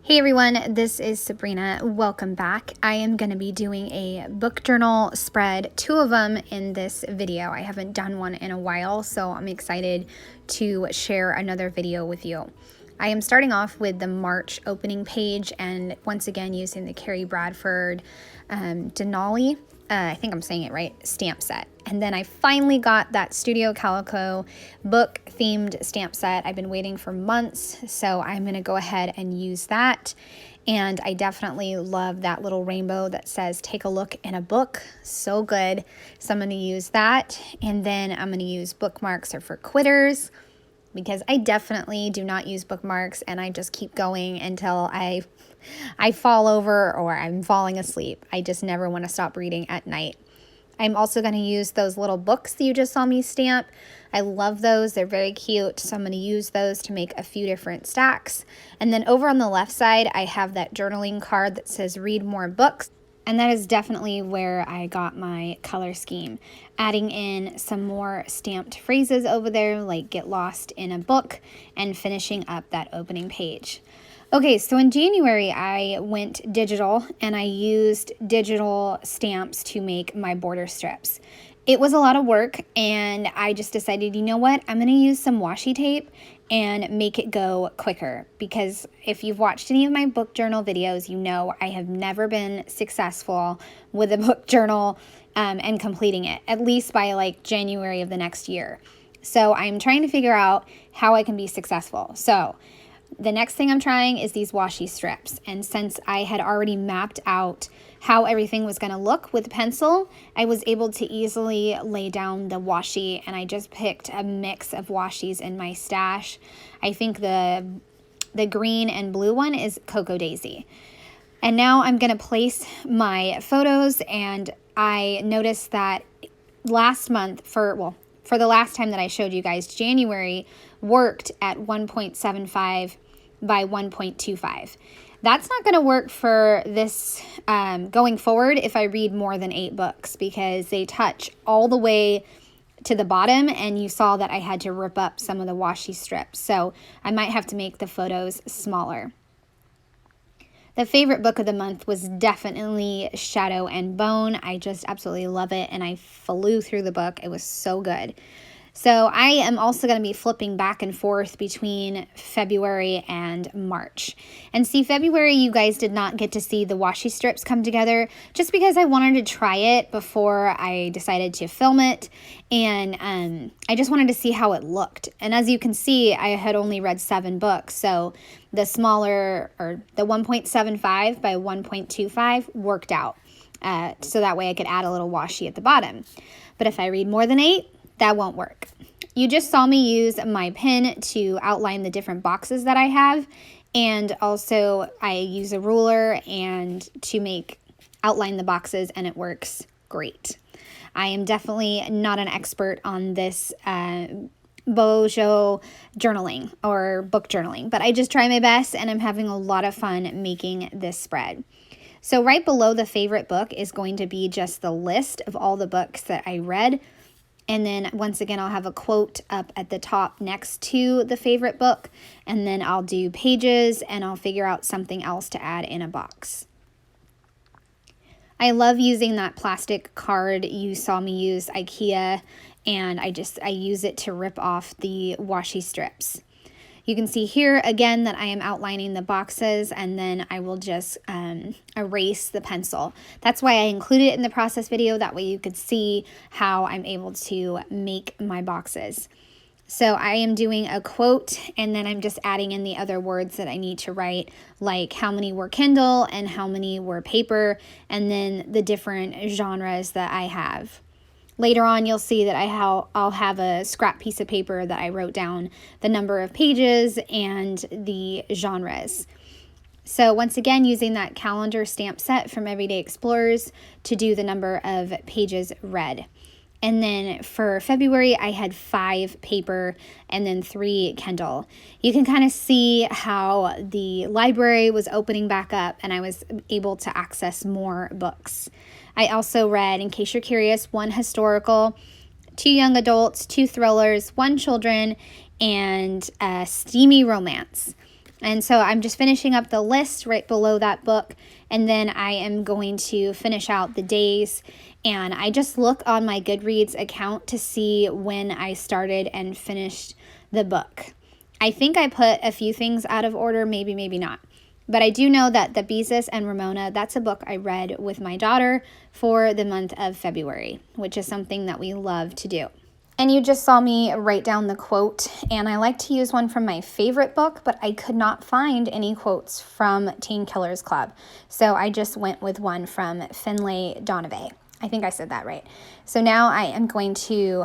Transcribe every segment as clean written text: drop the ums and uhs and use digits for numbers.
Hey everyone, this is Sabrina. Welcome back. I am going to be doing a book journal spread, 2 of them in this video. I haven't done one in a while, so I'm excited to share another video with you. I am starting off with the March opening page and once again using the Kerri Bradford Denali, I think I'm saying it right, stamp set. And then I finally got that Studio Calico book themed stamp set. I've been waiting for months, so I'm going to go ahead and use that. And I definitely love that little rainbow that says take a look in a book. So good. So I'm going to use that. And then I'm going to use bookmarks are for quitters, because I definitely do not use bookmarks and I just keep going until I fall over or I'm falling asleep. I just never want to stop reading at night. I'm also going to use those little books that you just saw me stamp. I love those. They're very cute. So I'm going to use those to make a few different stacks. And then over on the left side, I have that journaling card that says read more books. And that is definitely where I got my color scheme. Adding in some more stamped phrases over there, like get lost in a book, and finishing up that opening page. Okay, so in January, I went digital and I used digital stamps to make my border strips. It was a lot of work and I just decided, you know what, I'm going to use some washi tape and make it go quicker, because if you've watched any of my book journal videos, you know I have never been successful with a book journal and completing it, at least by like January of the next year. So I'm trying to figure out how I can be successful. So the next thing I'm trying is these washi strips. And since I had already mapped out how everything was going to look with pencil, I was able to easily lay down the washi, and I just picked a mix of washis in my stash. I think the green and blue one is Cocoa Daisy. And now I'm going to place my photos, and I noticed that last month, for the last time that I showed you guys, January worked at 1.75 by 1.25. That's not going to work for this going forward if I read more than 8 books, because they touch all the way to the bottom, and you saw that I had to rip up some of the washi strips. So I might have to make the photos smaller. The favorite book of the month was definitely Shadow and Bone. I just absolutely love it, and I flew through the book. It was so good. So I am also going to be flipping back and forth between February and March. And see, February, you guys did not get to see the washi strips come together, just because I wanted to try it before I decided to film it. And I just wanted to see how it looked. And as you can see, I had only read 7 books. So the smaller, or the 1.75 by 1.25 worked out. So that way I could add a little washi at the bottom. But if I read more than 8, that won't work. You just saw me use my pen to outline the different boxes that I have, and also I use a ruler and to outline the boxes, and it works great. I am definitely not an expert on this bojo journaling or book journaling, but I just try my best, and I'm having a lot of fun making this spread. So right below the favorite book is going to be just the list of all the books that I read. And then once again, I'll have a quote up at the top next to the favorite book. And then I'll do pages, and I'll figure out something else to add in a box. I love using that plastic card. You saw me use IKEA, and I use it to rip off the washi strips. You can see here again that I am outlining the boxes, and then I will just erase the pencil. That's why I included it in the process video. That way you could see how I'm able to make my boxes. So I am doing a quote, and then I'm just adding in the other words that I need to write, like how many were Kindle and how many were paper, and then the different genres that I have. Later on, you'll see that I'll have a scrap piece of paper that I wrote down the number of pages and the genres. So once again, using that calendar stamp set from Everyday Explorers to do the number of pages read. And then for February, I had 5 paper and then 3 Kindle. You can kind of see how the library was opening back up and I was able to access more books. I also read, in case you're curious, 1 historical, 2 young adults, 2 thrillers, 1 children, and a steamy romance. And so I'm just finishing up the list right below that book, and then I am going to finish out the days. And I just look on my Goodreads account to see when I started and finished the book. I think I put a few things out of order, maybe not. But I do know that The Beezus and Ramona, that's a book I read with my daughter for the month of February, which is something that we love to do. And you just saw me write down the quote, and I like to use one from my favorite book, but I could not find any quotes from Teen Killers Club. So I just went with one from Finlay Donovan. I think I said that right. So now I am going to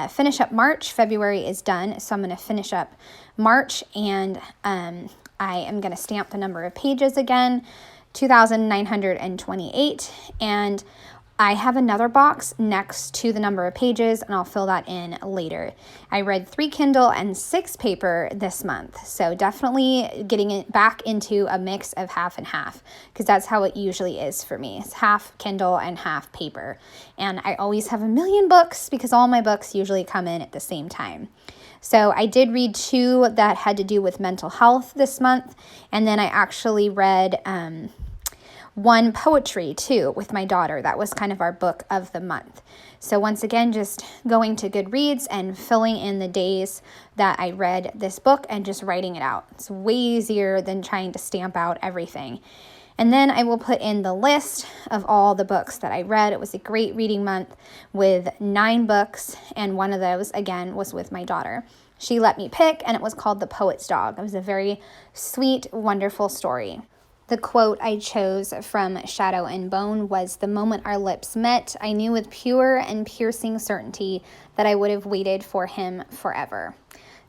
finish up March. February is done, so I'm going to finish up March, and I am going to stamp the number of pages again, 2,928, and I have another box next to the number of pages, and I'll fill that in later. I read 3 Kindle and 6 paper this month, so definitely getting it back into a mix of half and half, because that's how it usually is for me. It's half Kindle and half paper, and I always have a million books because all my books usually come in at the same time. So I did read 2 that had to do with mental health this month, and then I actually read 1 poetry too with my daughter. That was kind of our book of the month. So once again, just going to Goodreads and filling in the days that I read this book and just writing it out. It's way easier than trying to stamp out everything. And then I will put in the list of all the books that I read. It was a great reading month with 9 books, and one of those, again, was with my daughter. She let me pick, and it was called The Poet's Dog. It was a very sweet, wonderful story. The quote I chose from Shadow and Bone was, "The moment our lips met, I knew with pure and piercing certainty that I would have waited for him forever."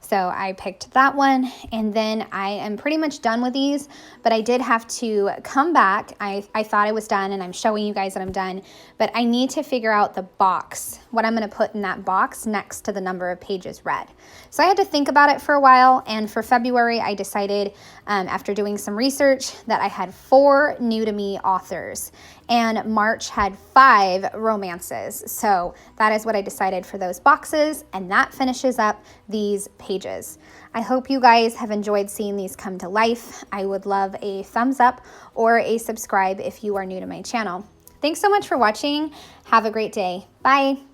So I picked that one, and then I am pretty much done with these, but I did have to come back. I thought I was done, and I'm showing you guys that I'm done, but I need to figure out the box, what I'm going to put in that box next to the number of pages read. So I had to think about it for a while, and for February, I decided after doing some research that I had 4 new to me authors, and March had 5 romances. So that is what I decided for those boxes, and that finishes up these pages. I hope you guys have enjoyed seeing these come to life. I would love a thumbs up or a subscribe if you are new to my channel. Thanks so much for watching. Have a great day. Bye.